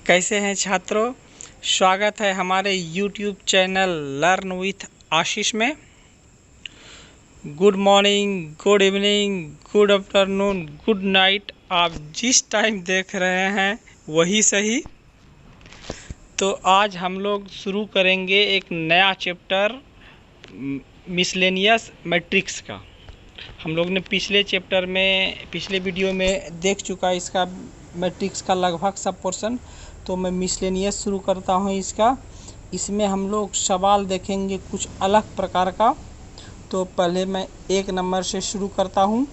कैसे हैं छात्रों। स्वागत है हमारे YouTube चैनल लर्न विथ आशीष में। Good morning, good evening, good afternoon, good night. आप जिस टाइम देख रहे हैं वही सही। तो आज हम लोग शुरू करेंगे एक नया चैप्टर मिसलेनियस मैट्रिक्स का। हम लोग ने पिछले वीडियो में देख चुका है इसका मैट्रिक्स का लगभग सब पोर्शन। तो मैं मिसलेनियस शुरू करता हूँ इसमें हम लोग सवाल देखेंगे कुछ अलग प्रकार का। तो पहले मैं 1 नंबर से शुरू करता हूँ।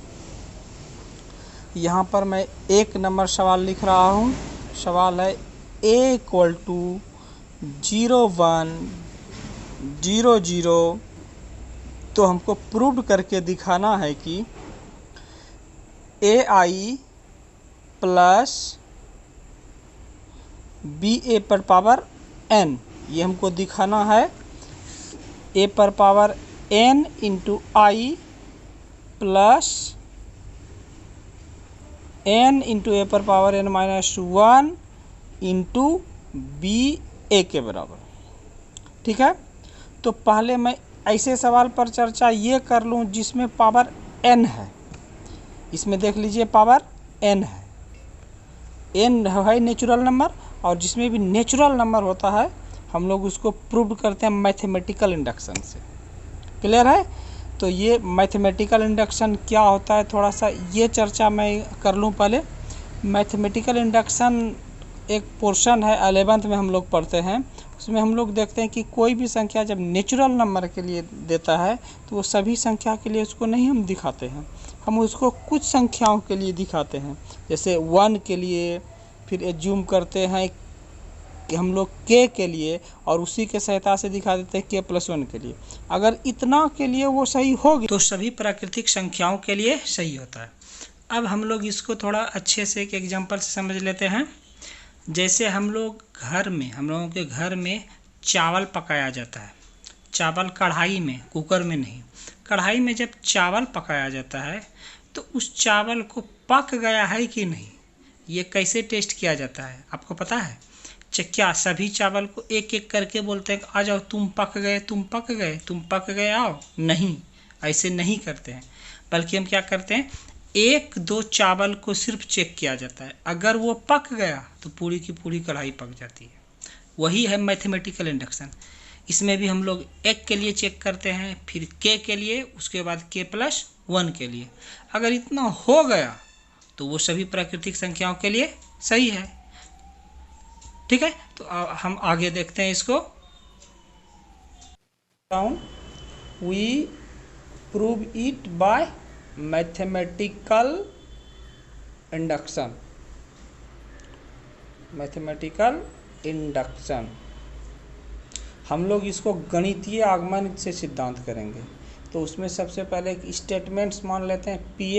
यहाँ पर मैं 1 नंबर सवाल लिख रहा हूँ। सवाल है a = 0 1 0 0। तो हमको प्रूव करके दिखाना है कि ai प्लस ba पर पावर n, ये हमको दिखाना है। a पर power n into I plus n into a पर power n minus 1 into ba के बराबर। ठीक है। तो पहले मैं ऐसे सवाल पर चर्चा ये कर लूँ जिसमें पावर n है। इसमें देख लीजिए पावर n है, n है नेचुरल नंबर, और जिसमें भी नेचुरल नंबर होता है हम लोग उसको प्रूव करते हैं मैथमेटिकल इंडक्शन से। क्लियर है। तो ये मैथमेटिकल इंडक्शन क्या होता है, थोड़ा सा ये चर्चा मैं कर लूँ पहले। मैथमेटिकल इंडक्शन एक पोर्शन है 11th में हम लोग पढ़ते हैं। उसमें हम लोग देखते हैं कि कोई भी संख्या जब नेचुरल नंबर के लिए देता है तो वो सभी संख्या के लिए उसको नहीं हम दिखाते हैं, हम उसको कुछ संख्याओं के लिए दिखाते हैं। जैसे 1 के लिए, फिर एज्यूम करते हैं कि हम लोग k के लिए, और उसी के सहायता से दिखा देते हैं k+1 के लिए। अगर इतना के लिए वो सही होगी तो सभी प्राकृतिक संख्याओं के लिए सही होता है। अब हम लोग इसको थोड़ा अच्छे से एक एग्जांपल से समझ लेते हैं। जैसे हम लोगों के घर में चावल पकाया जाता है। चावल कढ़ाई में, कुकर में नहीं, कढ़ाई में जब चावल पकाया जाता है तो उस चावल को पक गया है कि नहीं, ये कैसे टेस्ट किया जाता है आपको पता है? क्या सभी चावल को एक एक करके बोलते हैं आ जाओ तुम पक गए, तुम पक गए, तुम पक गए आओ? नहीं, ऐसे नहीं करते हैं। बल्कि हम क्या करते हैं, 1-2 चावल को सिर्फ चेक किया जाता है। अगर वो पक गया तो पूरी की पूरी कढ़ाई पक जाती है। वही है मैथमेटिकल इंडक्शन। इसमें भी हम लोग 1 के लिए चेक करते हैं, फिर k के लिए, उसके बाद k+1 के लिए। अगर इतना हो गया तो वो सभी प्राकृतिक संख्याओं के लिए सही है। ठीक है। तो हम आगे देखते हैं इसको। We prove it by mathematical induction. Mathematical induction हम लोग इसको गणितीय आगमन से सिद्धांत करेंगे। तो उसमें सबसे पहले एक स्टेटमेंट्स मान लेते हैं पी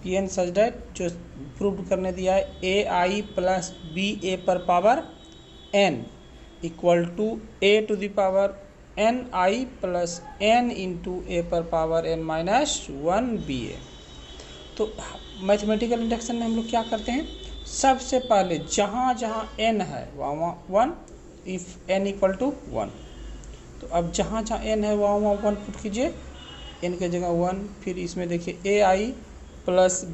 एन सच दैट, जो प्रूव करने दिया है ai प्लस ba पर power n equal to a⁴ ni plus n into a पर पावर n माइनस 1 ba। तो मैथमेटिकल इंडक्शन में हम लोग क्या करते हैं, सबसे पहले जहाँ जहाँ n है वहाँ 1, इफ़ n इक्वल टू 1। तो अब जहाँ जहाँ n है वहाँ 1 पुट कीजिए, n के जगह 1। फिर इसमें देखिए ai प्लस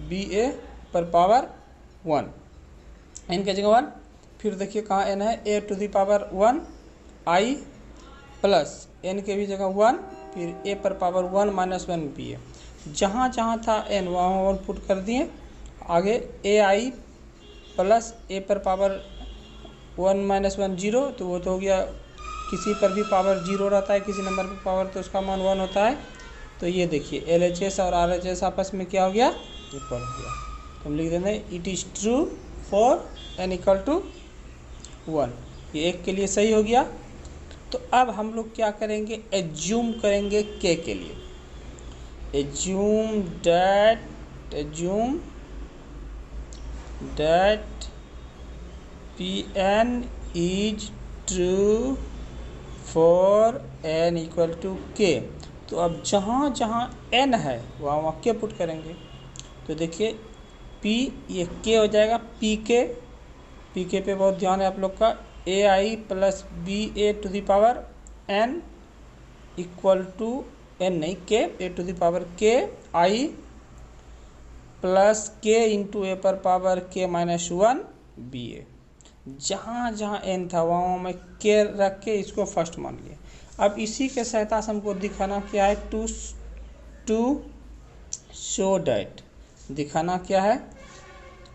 ba पर पावर 1, n के जगह 1। फिर देखिए कहाँ n है, a⁴ i प्लस n के भी जगह 1, फिर a पर पावर 1 माइनस 1 ba। जहाँ जहाँ था n वहाँ 1 पुट कर दिए। आगे ai प्लस a पर पावर 1 माइनस 1 0। तो वो तो हो गया, किसी पर भी पावर 0 रहता है, किसी नंबर पर पावर, तो उसका मान 1 होता है। तो ये देखिए LHS और RHS आपस में क्या हो गया, इक्वल हो गया। तो हम लिख देते हैं it is true for n equal to 1। ये 1 के लिए सही हो गया। तो अब हम लोग क्या करेंगे, एज्यूम करेंगे k के लिए। Assume that Pn is true for n equal to k। तो अब जहाँ जहाँ n है वहाँ k पुट करेंगे। तो देखिए पी, ये के हो जाएगा पी के पे बहुत ध्यान है आप लोग का। A I plus B A to the power N equal to N नहीं K A to the power K I plus K into ए पर पावर के माइनस 1 बी ए। जहाँ जहाँ एन था वहाँ मैं के रख के इसको फर्स्ट मान लिया। अब इसी के सहायता से हमको दिखाना क्या है, टू शो डैट, दिखाना क्या है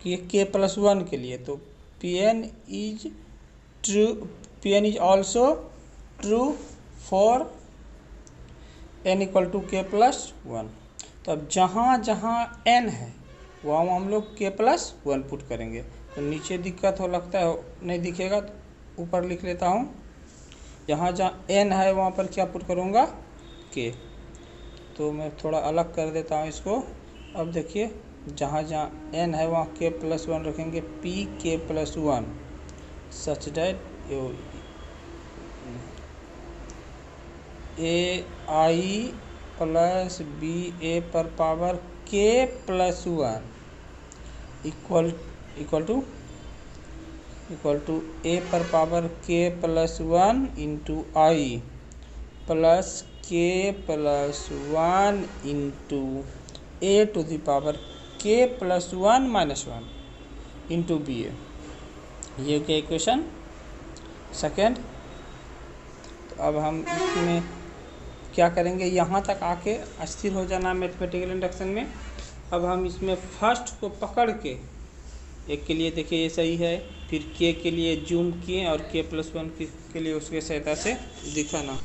कि के प्लस 1 के लिए, तो P N is true, P N is also true for N equal to K plus 1। तो अब जहाँ जहाँ एन है वहाँ हम लोग के प्लस 1 पुट करेंगे। तो नीचे दिक्कत हो लगता है नहीं दिखेगा, तो ऊपर लिख लेता हूँ। जहाँ जहाँ एन है वहाँ पर क्या पुट करूँगा, के। तो मैं थोड़ा अलग कर देता हूँ इसको। अब देखिए जहाँ जहाँ एन है वहाँ के प्लस 1 रखेंगे, P K plus 1 such that A I plus B A पर power K plus 1 equal to ए पर power K plus 1 into I plus K plus 1 into A to the power K plus 1 minus 1 into B A. ये क्या equation second. तो अब हम इसमें क्या करेंगे, यहाँ तक आके अस्थिर हो जाना मैथमेटिकल इंडक्शन में। अब हम इसमें फर्स्ट को पकड़ के, एक के लिए देखिए ये सही है, फिर के लिए जूम किए और के प्लस 1 के लिए उसके सहायता से दिखाना।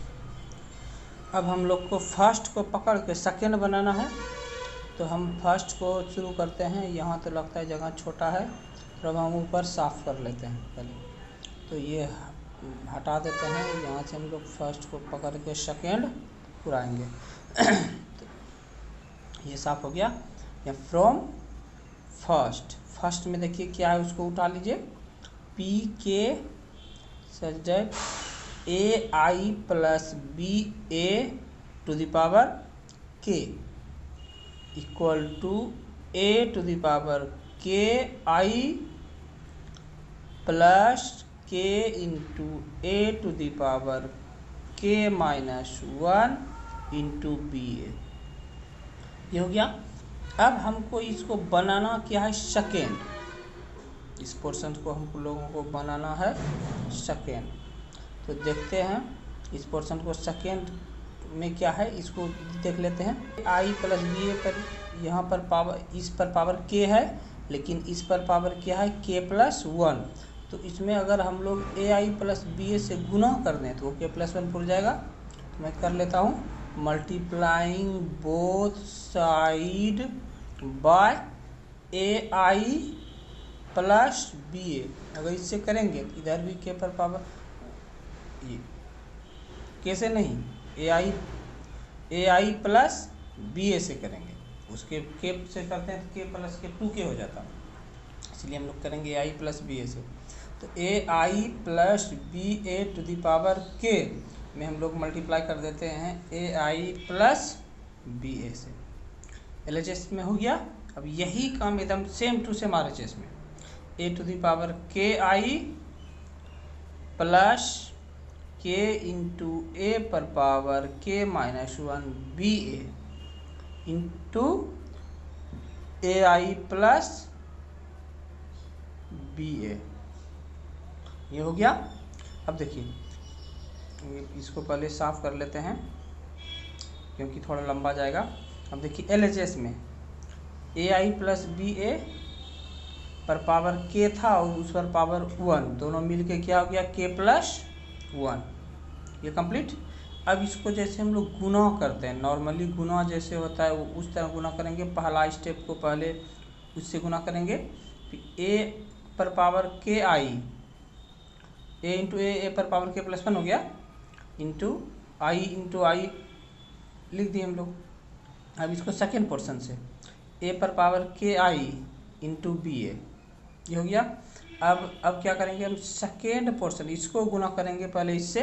अब हम लोग को फर्स्ट को पकड़ के सेकेंड बनाना है। तो हम फर्स्ट को शुरू करते हैं। यहाँ तो लगता है जगह छोटा है, तो अब हम ऊपर साफ़ कर लेते हैं पहले। तो ये हटा देते हैं, यहाँ से हम लोग फर्स्ट को पकड़ के सेकेंड पुराएंगे। तो ये साफ हो गया। या फ्रॉम फर्स्ट में देखिए क्या है, उसको उठा लीजिए, P K such that A I plus B A to the power K equal to A to the power K I plus K into A to the power K minus 1 into B A. ये हो गया। अब हमको इसको बनाना क्या है, second. इस portion को हम लोगों को बनाना है सेकेंड। तो देखते हैं इस पोर्शन को सेकेंड में क्या है, इसको देख लेते हैं। आई प्लस बी ए पर यहाँ पर पावर, इस पर पावर के है, लेकिन इस पर पावर क्या है, के प्लस 1। तो इसमें अगर हम लोग ए आई प्लस बी ए से गुना कर दें तो वो के प्लस 1 पुर जाएगा। तो मैं कर लेता हूँ, multiplying both side by A I plus B A. अगर इससे करेंगे तो इधर भी के पर पावर, ये कैसे नहीं, ए आई प्लस बी ए से करेंगे, उसके के से करते हैं तो के प्लस के 2 के हो जाता, इसलिए हम लोग करेंगे ए आई प्लस बी ए से। तो A I plus B A to the power K में हम लोग मल्टीप्लाई कर देते हैं ए आई प्लस बी ए से। एल एच एस में हो गया। अब यही काम एकदम same to same R H S में, A to the power K I plus K into ए पर power K minus 1 B A into A I plus B A. ये हो गया। अब देखिए इसको पहले साफ कर लेते हैं क्योंकि थोड़ा लंबा जाएगा। अब देखिए एल एच एस में ए आई प्लस बी ए पर पावर के था और उस पर पावर 1, दोनों मिलके क्या हो गया, के प्लस 1। ये कंप्लीट। अब इसको जैसे हम लोग गुना करते हैं, नॉर्मली गुना जैसे होता है वो उस तरह गुना करेंगे। पहला स्टेप को पहले उससे गुना करेंगे, फिर ए पर पावर के आई, ए इंटू ए पर पावर के प्लस 1 हो गया, इंटू आई लिख दिए हम लोग। अब इसको सेकेंड पोर्शन से ए पर power K I into B A, ये हो गया। अब क्या करेंगे हम, सेकेंड पोर्शन इसको गुना करेंगे पहले इससे,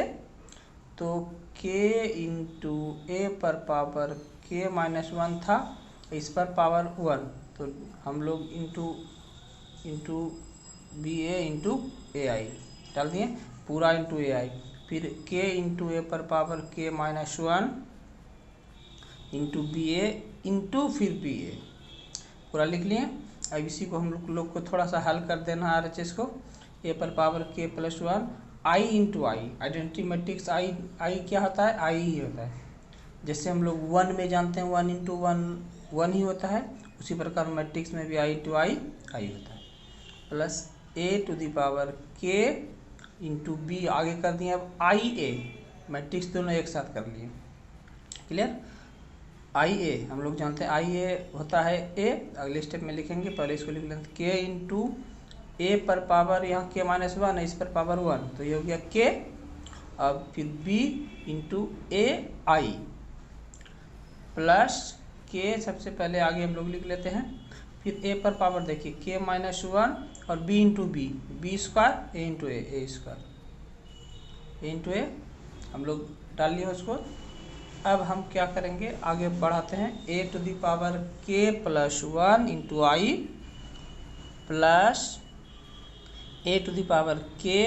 तो के इंटू ए पर पावर के माइनस 1 था, इस पर पावर 1, तो हम लोग इंटू बी ए इंटू ए आई डाल दिए, पूरा इंटू ए आई, फिर के इंटू ए पर power K minus 1 into B ए इंटू फिर बी ए, पूरा लिख लिए। अब इसी को हम लोग को थोड़ा सा हल कर देना है RHS को, ए पर पावर के प्लस 1 आई इंटू आई, आइडेंटिटी मैट्रिक्स आई क्या होता है, आई ही होता है। जैसे हम लोग 1 में जानते हैं 1 इंटू 1 ही होता है, उसी प्रकार मैट्रिक्स में भी आई इंटू आई होता है, plus A to the power K into B, आगे कर दिए अब आई ए, मैट्रिक्स दोनों एक साथ कर लिए, क्लियर। आई ए हम लोग जानते हैं आई ए होता है ए, अगले स्टेप में लिखेंगे, पहले इसको लिख लेते के इंटू ए पर पावर यहाँ के माइनस 1 है, इस पर पावर 1, तो ये हो गया के। अब फिर B into A I plus के, सबसे पहले आगे हम लोग लिख लेते हैं, फिर ए पर पावर देखिए के माइनस 1 और बी इंटू बी स्क्वायर ए इंटू ए स्क्वायर, ए इंटू ए हम लोग डाल लिए उसको। अब हम क्या करेंगे, आगे बढ़ाते हैं, A to the power K plus 1 into I plus A to the power K,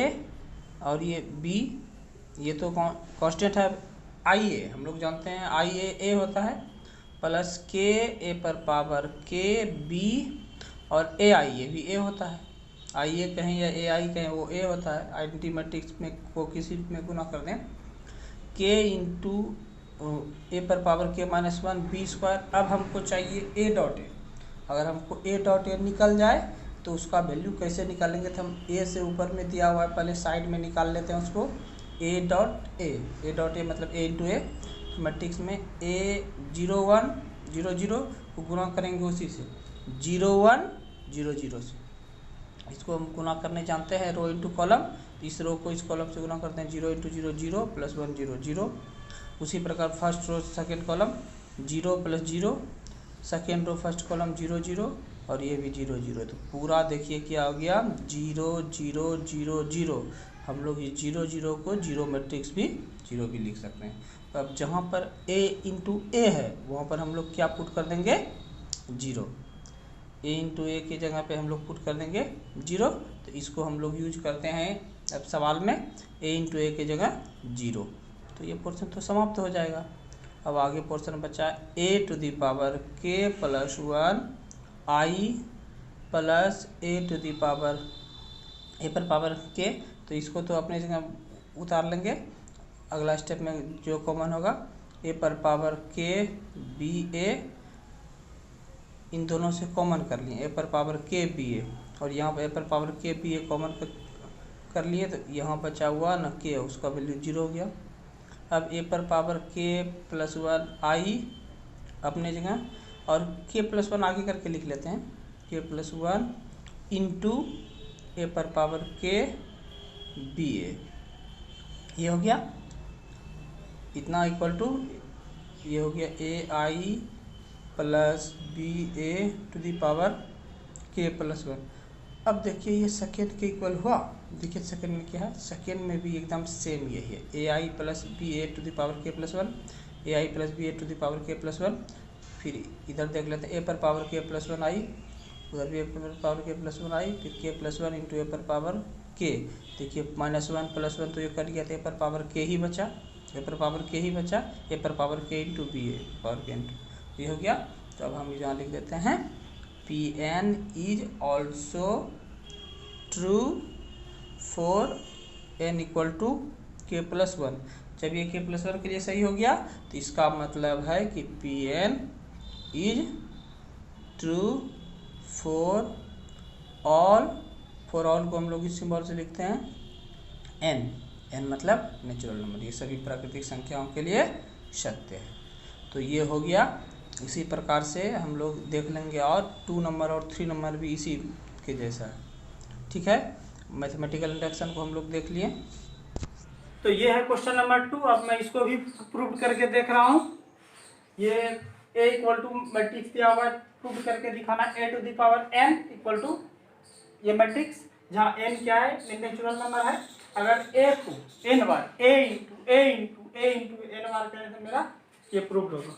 और ये बी, ये तो कांस्टेंट है आई ए, हम लोग जानते हैं आई ए होता है, प्लस के ए पर पावर के बी, और ए आई ए भी ए होता है, आई ए कहें या ए आई कहें वो ए होता है, आइडेंटिटी मैट्रिक्स में को किसी में गुना कर दें, के इंटू ए पर power K minus 1 B square. अब हमको चाहिए ए डॉट ए, अगर हमको ए डॉट ए निकल जाए तो उसका वैल्यू कैसे निकालेंगे, तो हम ए से ऊपर में दिया हुआ है पहले साइड में निकाल लेते हैं उसको, ए डॉट ए मतलब ए इंटू ए, मैट्रिक्स में ए 0 1 0 0 को गुना करेंगे उसी से 0 1 0 0 से, इसको हम गुना करने जानते हैं रो इंटू कॉलम, इस रो को इस कॉलम से गुना करते हैं 0 इंटू 0 0 प्लस 1 0 0, उसी प्रकार first row second column 0 plus 0, second row first column 0 0 और ये भी 0 0, तो पूरा देखिए क्या हो गया 0 0 0 0, हम लोग ये 0 0 को जीरो मैट्रिक्स भी 0 भी लिख सकते हैं। तो अब जहाँ पर a इंटू ए है वहाँ पर हम लोग क्या पुट कर देंगे 0, a इंटू ए की जगह पे हम लोग पुट कर देंगे 0, तो इसको हम लोग यूज करते हैं अब सवाल में a इंटू ए की जगह 0, तो ये पोर्शन तो समाप्त हो जाएगा। अब आगे पोर्शन बचा a to the power k plus 1 I plus A to the power A पर पावर k, तो इसको तो अपने जगह उतार लेंगे, अगला स्टेप में जो कॉमन होगा ए पर पावर के बी ए, इन दोनों से कॉमन कर लिए ए पर पावर के बी ए, और यहाँ पर ए पर पावर के बी ए कॉमन कर लिए, तो यहाँ बचा हुआ न के, उसका वैल्यू 0 हो गया। अब ए पर पावर के प्लस 1 आई अपने जगह, और के प्लस 1 आगे करके लिख लेते हैं, के प्लस 1 इंटू ए पर पावर के बी ए, ये हो गया इतना इक्वल टू, ये हो गया A I plus B A to the power K plus 1। अब देखिए ये सेकेंड के इक्वल हुआ, देखिए सेकेंड में क्या है, सेकेंड में भी एकदम सेम यही है, A I plus B A to the power K plus 1, A I plus B A to the power K plus 1, फिर इधर देख लेते हैं ए पर पावर के प्लस 1 आई, उधर भी ए पर पावर के प्लस 1 आई, फिर के प्लस 1 इंटू ए पर पावर के, देखिए माइनस 1 प्लस 1 तो ये कट गया, तो ए पर पावर के ही बचा, ए पर पावर के ही बचा, ए पर पावर के इंटू बी ए पावर के इंटू, ये हो गया। तो अब हम यहाँ लिख देते हैं P N is also true for N equal to K plus 1। जब ये के प्लस 1 के लिए सही हो गया तो इसका मतलब है कि P N is true for all, for all को हम लोग इस सिंबल से लिखते हैं एन, एन मतलब नेचुरल नंबर, ये सभी प्राकृतिक संख्याओं के लिए सत्य है। तो ये हो गया, इसी प्रकार से हम लोग देख लेंगे, और 2 नंबर और 3 नंबर भी इसी के जैसा है, ठीक है। मैथमेटिकल इंडक्शन को हम लोग देख लिए, तो ये है क्वेश्चन नंबर 2। अब मैं इसको भी प्रूव करके देख रहा हूँ। ये a इक्वल टू मैट्रिक्स दिया हुआ है, प्रूव करके दिखाना a to the power n equal to ये मैट्रिक्स, जहाँ n क्या है नेचुरल नंबर है, अगर a को n bar a into n बार करने से मेरा ये प्रूव होगा।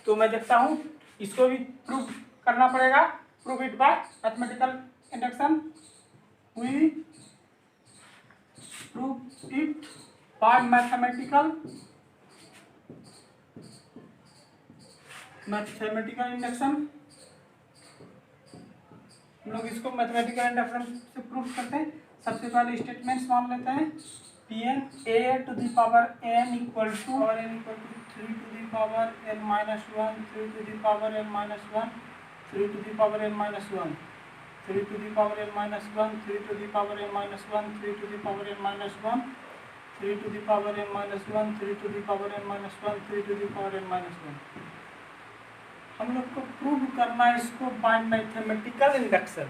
तो मैं देखता हूँ इसको भी प्रूव करना पड़ेगा। Prove it by mathematical induction. We prove it by mathematical induction. हम लोग इसको मैथमेटिकल इंडक्शन से प्रूव करते हैं। सबसे पहले स्टेटमेंट्स मान लेते हैं। P N A to the power N equal to 3 to the power N minus 1, 3 to the power N minus 1, 3 to the power N minus 1, 3 to the power N minus 1, 3 to the power N minus 1, 3 to the power N minus 1, 3 to the power N minus 1, 3 to the power N minus 1, 3 to the power N minus 1। हम लोग को prove करना है इसको bye mathematical induction,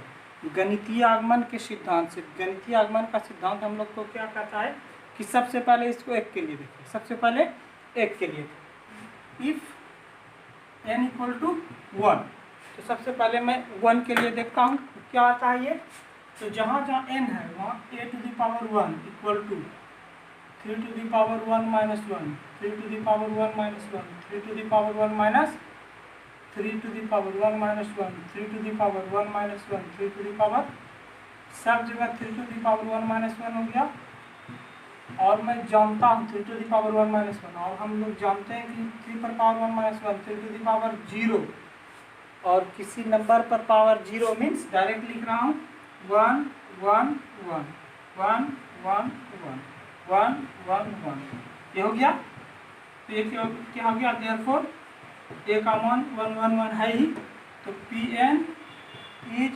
गणितीय आगमन के सिद्धांत से। गणितीय आगमन का सिद्धांत हम लोग को क्या कहता है कि सबसे पहले इसको एक के लिए देखिए। सबसे पहले एक के लिए, इफ n इक्वल टू 1, तो सबसे पहले मैं 1 के लिए देखता हूँ क्या आता है ये। तो जहाँ जहाँ n है वहाँ a to the power 1 equal to 3 to the power 1 minus 1, 3 to the power 1 minus 1, 3 to the power 1 minus 3 to the power 1 minus 1, 3 to the power 1 minus 1, 3 to the power, सब जगह 3 टू द पावर 1 माइनस 1 हो गया। और मैं जानता हूँ 3 to the power 1 minus 1, और हम लोग जानते हैं कि 3 पर power 1 minus 1, 3 to the power 0, और किसी नंबर पर पावर 0 मीन्स डायरेक्ट लिख रहा हूँ 1 1 1 1 1 1 1 1 1। ये हो गया। तो ये क्या हो गया, देयरफॉर ए का मान 1 1 1 है ही, तो P N is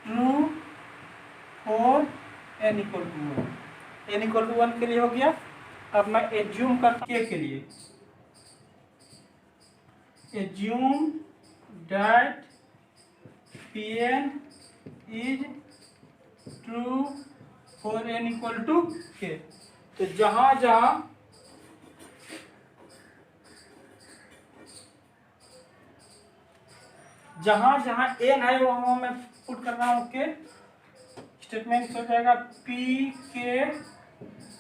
true for N equal to 1। N equal to 1 के लिए हो गया। अब मैं एज्यूम कर के लिए, assume that P N is true for N equal to K. तो जहाँ जहाँ एन है वहाँ मैं पुट कर रहा हूँ के। स्टेटमेंट हो जाएगा पी के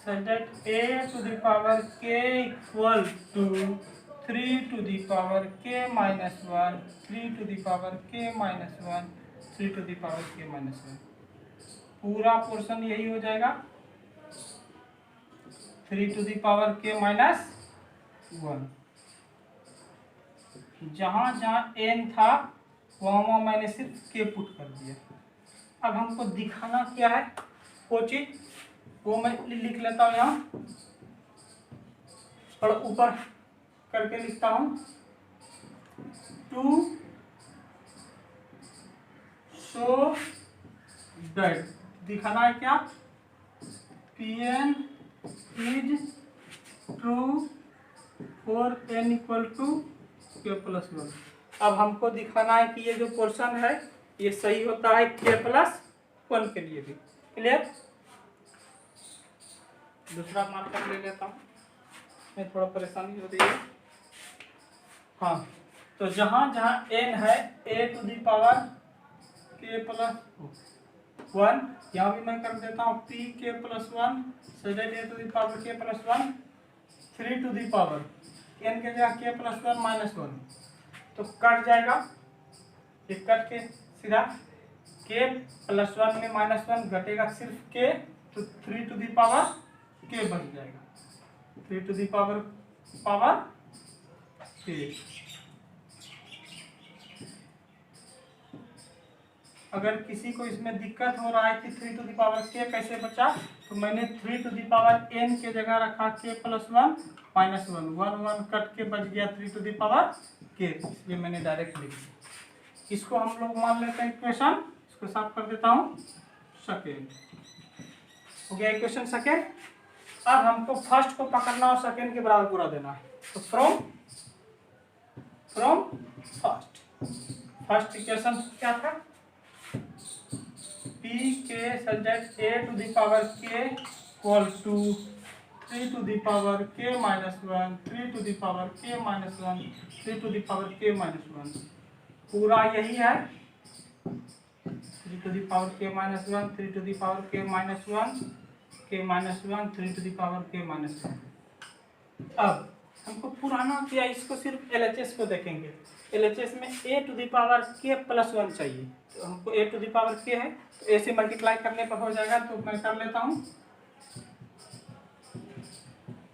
such that a to the power k equal to 3 to the power k minus 1, 3 to the power k minus 1, 3 to the power k minus 1। पूरा पोर्शन यही हो जाएगा 3 to the power k minus 1। जहाँ जहाँ n था वहाँ मैंने सिर्फ k पुट कर दिया। अब हमको दिखाना क्या है वो चीज, वो मैं लिख लेता हूँ यहाँ, और ऊपर करके लिखता हूँ टू शो दैट। दिखाना है क्या, P N is true for N equal to K plus 1। अब हमको दिखाना है कि ये जो पोर्शन है ये सही होता है के प्लस 1 के लिए भी। क्लियर। दूसरा मार्कर ले लेता हूँ, मैं थोड़ा परेशानी हो रही है। हाँ, तो जहाँ जहाँ n है a to the power k plus 1, यहाँ भी मैं कर देता हूँ p k plus 1, so that a to the power k plus 1, 3 to the power n के जगह k प्लस 1 माइनस 1, तो कट जाएगा। ये कट के सीधा k प्लस 1 में माइनस 1 घटेगा सिर्फ k, तो 3 टू दी पावर k बन जाएगा, 3 टू दी पावर k। अगर किसी को इसमें दिक्कत हो रहा है कि 3 टू दी पावर k कैसे बचा, तो मैंने 3 टू दी पावर n के जगह रखा k प्लस 1 माइनस 1, 1 1 कट के बच गया 3 टू दी पावर k, इसलिए मैंने डायरेक्ट लिख दिया। इसको हम लोग मान लेते हैं इक्वेशन, इसको साफ कर देता हूँ, सेकेंड हो गया इक्वेशन सेकेंड। अब हमको फर्स्ट को पकड़ना और सेकेंड के बराबर पूरा देना है, तो फ्रॉम फर्स्ट इक्वेशन क्या था, P K subject A to the power K equal to 3 to the power K minus 1, 3 to the power K minus 1, 3 to the power K minus 1, पूरा यही है 3 to the power K minus 1, 3 to the power K minus 1, K minus 1, 3 to the power K minus 1। अब हमको पुराना या इसको सिर्फ LHS को देखेंगे। LHS में a to the power k plus 1 चाहिए, तो हमको a to the power k है, तो a से मल्टीप्लाई करने पर हो जाएगा। तो मैं कर लेता हूँ,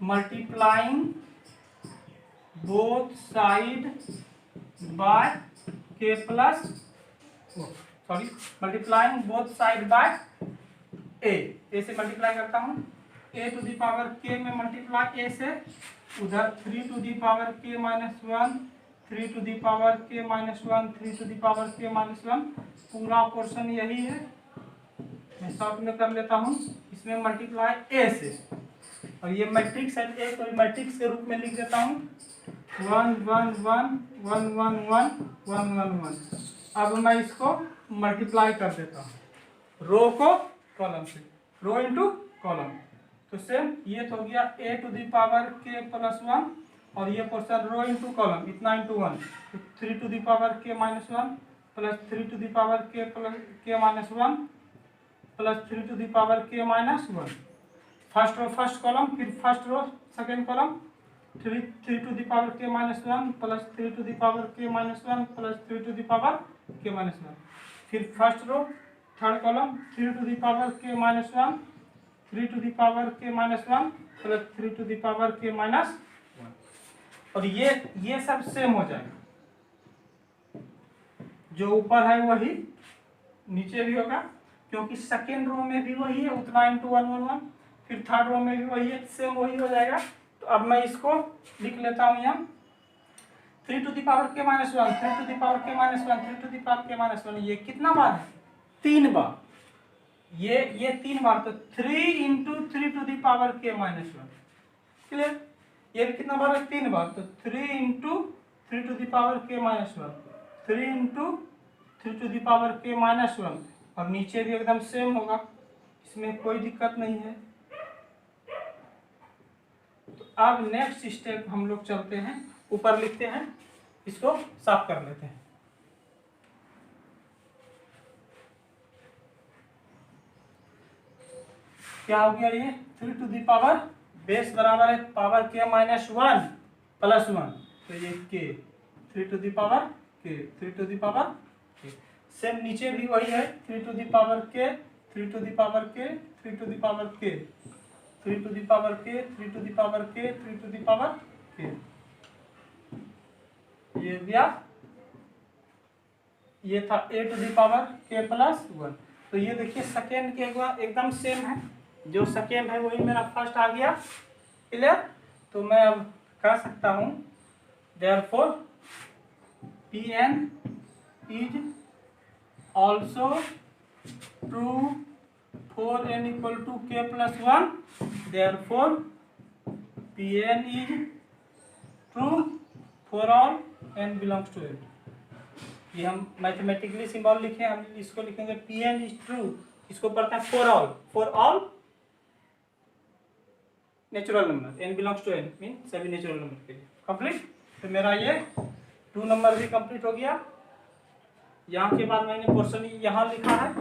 multiplying both side by k plus, sorry, multiplying both side by a से मल्टीप्लाई करता हूँ, a to the power k में मल्टीप्लाई a से, उधर 3 to the power k minus 1, 3 to the power k minus 1, 3 to the power k minus 1, पूरा portion यही है। मैं शॉर्ट में कर लेता हूँ, इसमें मल्टीप्लाई a से, और ये मैट्रिक्स है a, तो मैट्रिक्स के रूप में लिख देता हूँ 1 1 1 1 1 1 1 1 1। अब मैं इसको मल्टीप्लाई कर देता हूँ, रो को कॉलम से, रो इंटू कॉलम, तो सेम ये तो हो गया a to the power k plus 1, और ये पोर्शन रो इंटू कॉलम, इतना इंटू 1, तो 3 to the power k minus 1 plus 3 to the power k plus k minus 1 plus 3 to the power k minus 1। First row first column, फिर first row second column, 3 to the power k minus 1 plus 3 to the power k minus 1 plus 3 to the power k minus 1। फिर first row third column, 3 to the power k minus 1, 3 to the power k minus 1 plus 3 to the power k minus 1। और ये सब same हो जाएगा, जो ऊपर है वही नीचे भी होगा, क्योंकि सेकेंड रो में भी वही है, उतना इंटू 1 1 1, फिर थर्ड रो में भी वही है, सेम वही हो जाएगा। तो अब मैं इसको लिख लेता हूँ यहाँ 3 to the power k minus 1, 3 to the power k minus 1, 3 to the power k minus 1। ये कितना बार है? 3 बार। ये 3 बार, तो 3 into 3 to the power k minus 1। Clear? ये भी कितना बार है? 3 बार, तो 3 into 3 to the power k minus 1, 3 into 3 to the power k minus 1, और नीचे भी एकदम सेम होगा, इसमें कोई दिक्कत नहीं है। तो अब नेक्स्ट स्टेप हम लोग चलते हैं, ऊपर लिखते हैं, इसको साफ कर लेते हैं। क्या हो गया? ये 3 टू द पावर बेस बराबर है पावर k माइनस 1 प्लस 1, तो ये k 3 to the power k, 3 to the power k। Same नीचे भी वही है, 3 to the power k, 3 to the power k, 3 to the power k, 3 to the power k, 3 to the power k, 3 to the power k। ये दिया, ये था a to the power k plus 1। तो ये देखिए सेकेंड के एकदम same है, जो सेकेंड है वही मेरा फर्स्ट आ गया। क्लियर? तो मैं अब कह सकता हूँ therefore Pn is also true for n equal to k plus 1, therefore Pn is true for all n belongs to n। ये हम मैथमेटिकली सिंबल लिखे, हम इसको लिखेंगे Pn इज ट्रू, इसको पढ़ते हैं for all natural number, n belongs to n mean सभी नेचुरल नंबर के लिए। कंप्लीट? तो मेरा ये 2 नंबर भी कंप्लीट हो गया। यहाँ के बाद मैंने पोर्शन यहाँ लिखा है,